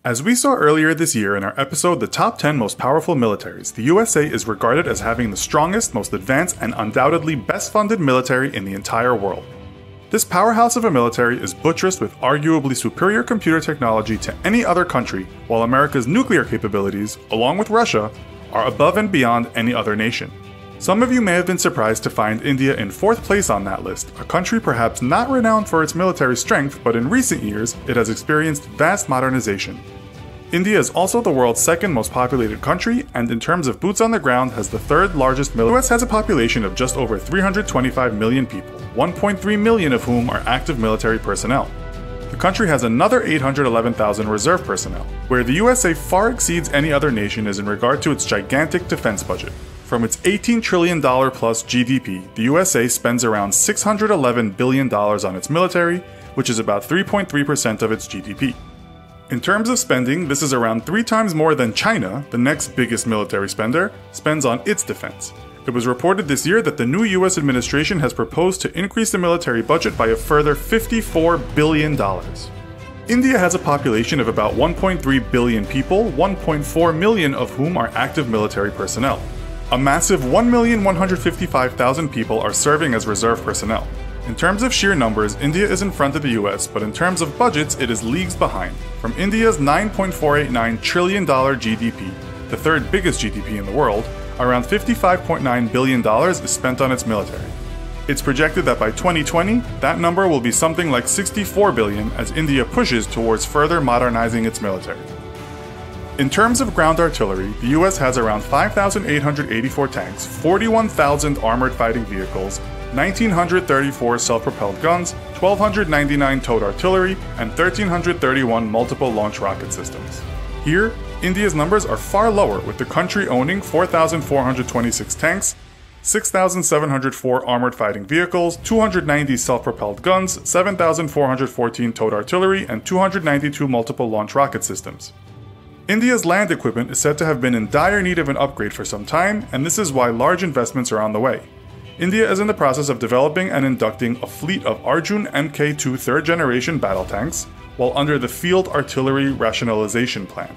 As we saw earlier this year in our episode The Top 10 Most Powerful Militaries, the USA is regarded as having the strongest, most advanced, and undoubtedly best funded military in the entire world. This powerhouse of a military is buttressed with arguably superior computer technology to any other country, while America's nuclear capabilities, along with Russia, are above and beyond any other nation. Some of you may have been surprised to find India in 4th place on that list, a country perhaps not renowned for its military strength, but in recent years it has experienced vast modernization. India is also the world's 2nd most populated country, and in terms of boots on the ground has the 3rd largest military. The US has a population of just over 325 million people, 1.3 million of whom are active military personnel. The country has another 811,000 reserve personnel. Where the USA far exceeds any other nation is in regard to its gigantic defense budget. From its $18 trillion plus GDP, the USA spends around $611 billion on its military, which is about 3.3% of its GDP. In terms of spending, this is around 3 times more than China, the next biggest military spender, spends on its defense. It was reported this year that the new US administration has proposed to increase the military budget by a further $54 billion. India has a population of about 1.3 billion people, 1.4 million of whom are active military personnel. A massive 1,155,000 people are serving as reserve personnel. In terms of sheer numbers, India is in front of the US, but in terms of budgets, it is leagues behind. From India's $9.489 trillion GDP, the 3rd biggest GDP in the world, around $55.9 billion is spent on its military. It's projected that by 2020, that number will be something like $64 billion as India pushes towards further modernizing its military. In terms of ground artillery, the US has around 5,884 tanks, 41,000 armored fighting vehicles, 1,934 self-propelled guns, 1,299 towed artillery, and 1,331 multiple launch rocket systems. Here, India's numbers are far lower, with the country owning 4,426 tanks, 6,704 armored fighting vehicles, 290 self-propelled guns, 7,414 towed artillery, and 292 multiple launch rocket systems. India's land equipment is said to have been in dire need of an upgrade for some time, and this is why large investments are on the way. India is in the process of developing and inducting a fleet of Arjun Mk2 3rd-generation battle tanks, while under the Field Artillery Rationalization Plan.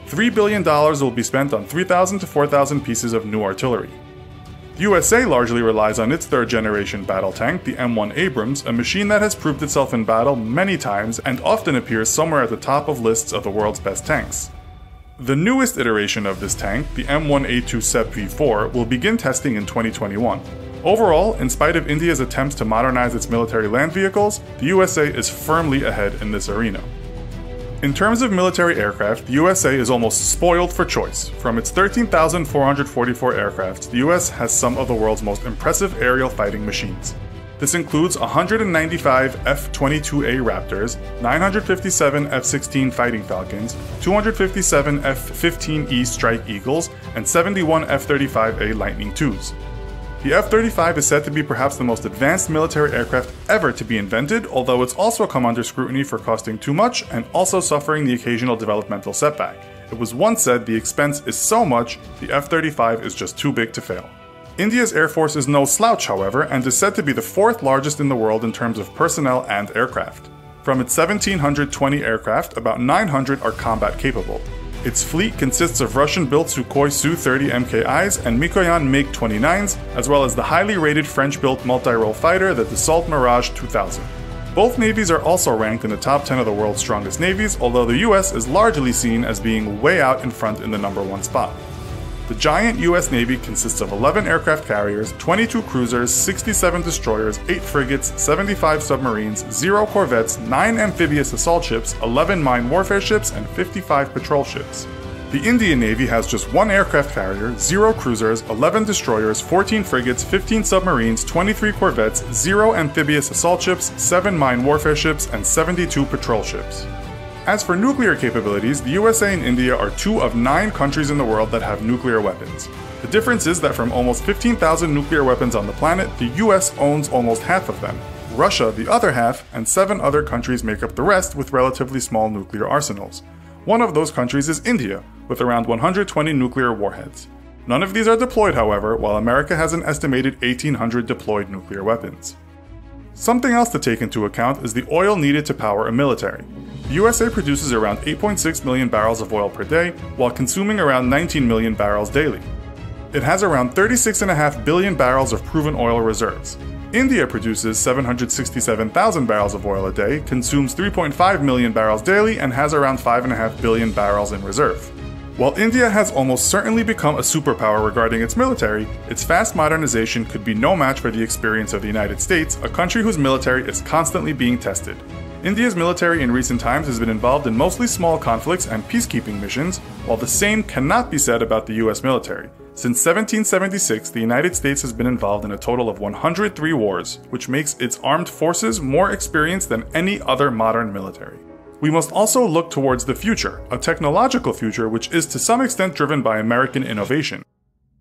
$3 billion will be spent on 3,000 to 4,000 pieces of new artillery. The USA largely relies on its 3rd-generation battle tank, the M1 Abrams, a machine that has proved itself in battle many times and often appears somewhere at the top of lists of the world's best tanks. The newest iteration of this tank, the M1A2 SEP V4, will begin testing in 2021. Overall, in spite of India's attempts to modernize its military land vehicles, the USA is firmly ahead in this arena. In terms of military aircraft, the USA is almost spoiled for choice. From its 13,444 aircraft, the US has some of the world's most impressive aerial fighting machines. This includes 195 F-22A Raptors, 957 F-16 Fighting Falcons, 257 F-15E Strike Eagles, and 71 F-35A Lightning IIs. The F-35 is said to be perhaps the most advanced military aircraft ever to be invented, although it's also come under scrutiny for costing too much and also suffering the occasional developmental setback. It was once said the expense is so much, the F-35 is just too big to fail. India's Air Force is no slouch, however, and is said to be the 4th largest in the world in terms of personnel and aircraft. From its 1,720 aircraft, about 900 are combat capable. Its fleet consists of Russian-built Sukhoi Su-30 MKIs and Mikoyan MiG-29s, as well as the highly rated French-built multi-role fighter, the Dassault Mirage 2000. Both navies are also ranked in the top 10 of the world's strongest navies, although the US is largely seen as being way out in front in the number 1 spot. The giant US Navy consists of 11 aircraft carriers, 22 cruisers, 67 destroyers, 8 frigates, 75 submarines, 0 corvettes, 9 amphibious assault ships, 11 mine warfare ships, and 55 patrol ships. The Indian Navy has just 1 aircraft carrier, 0 cruisers, 11 destroyers, 14 frigates, 15 submarines, 23 corvettes, 0 amphibious assault ships, 7 mine warfare ships, and 72 patrol ships. As for nuclear capabilities, the USA and India are 2 of 9 countries in the world that have nuclear weapons. The difference is that from almost 15,000 nuclear weapons on the planet, the US owns almost half of them, Russia the other half, and 7 other countries make up the rest with relatively small nuclear arsenals. One of those countries is India, with around 120 nuclear warheads. None of these are deployed, however, while America has an estimated 1,800 deployed nuclear weapons. Something else to take into account is the oil needed to power a military. The USA produces around 8.6 million barrels of oil per day, while consuming around 19 million barrels daily. It has around 36.5 billion barrels of proven oil reserves. India produces 767,000 barrels of oil a day, consumes 3.5 million barrels daily, and has around 5.5 billion barrels in reserve. While India has almost certainly become a superpower regarding its military, its fast modernization could be no match for the experience of the United States, a country whose military is constantly being tested. India's military in recent times has been involved in mostly small conflicts and peacekeeping missions, while the same cannot be said about the US military. Since 1776, the United States has been involved in a total of 103 wars, which makes its armed forces more experienced than any other modern military. We must also look towards the future, a technological future which is to some extent driven by American innovation.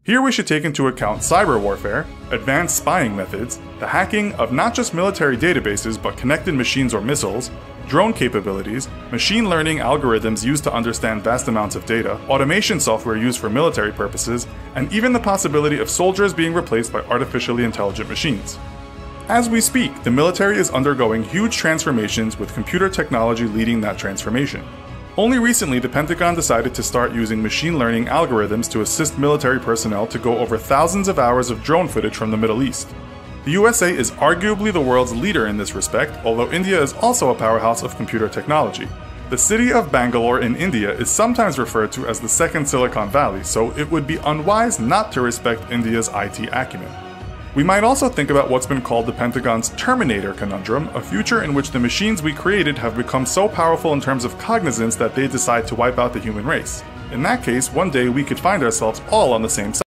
Here we should take into account cyber warfare, advanced spying methods, the hacking of not just military databases but connected machines or missiles, drone capabilities, machine learning algorithms used to understand vast amounts of data, automation software used for military purposes, and even the possibility of soldiers being replaced by artificially intelligent machines. As we speak, the military is undergoing huge transformations with computer technology leading that transformation. Only recently, the Pentagon decided to start using machine learning algorithms to assist military personnel to go over thousands of hours of drone footage from the Middle East. The USA is arguably the world's leader in this respect, although India is also a powerhouse of computer technology. The city of Bangalore in India is sometimes referred to as the second Silicon Valley, so it would be unwise not to respect India's IT acumen. We might also think about what's been called the Pentagon's Terminator conundrum, a future in which the machines we created have become so powerful in terms of cognizance that they decide to wipe out the human race. In that case, one day we could find ourselves all on the same side.